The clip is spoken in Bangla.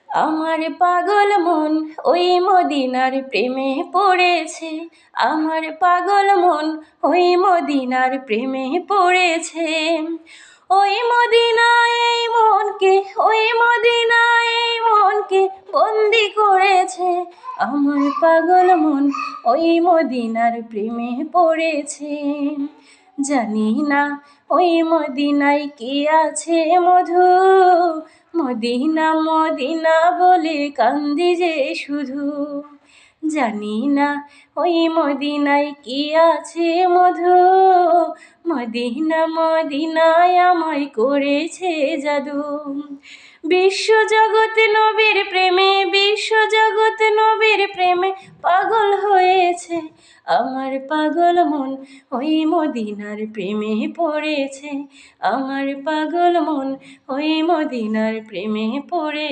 আমার পাগল মন ওই মদিনার প্রেমে পড়েছে। আমার পাগল মন ওই মদিনার প্রেমে পড়েছে। ওই মদিনায় এই মনকে, ওই মদিনায় এই মনকে বন্দি করেছে। আমার পাগল মন ওই মদিনার প্রেমে পড়েছে। জানি না ওই মদিনায় কি আছে মধু, মদিনা মদিনা বলে কান্দি যে শুধু। জানি না ওই মদিনায় কি আছে মধু, মদিনা মদিনায় আমায় করেছে জাদু। বিশ্বজগৎ নবীর প্রেমে, বিশ্বজগৎ নবীর প্রেমে পাগল হয়েছে। আমার পাগল মন ওই মদিনার প্রেমে পড়েছে। আমার পাগল মন ওই মদিনার প্রেমে পড়ে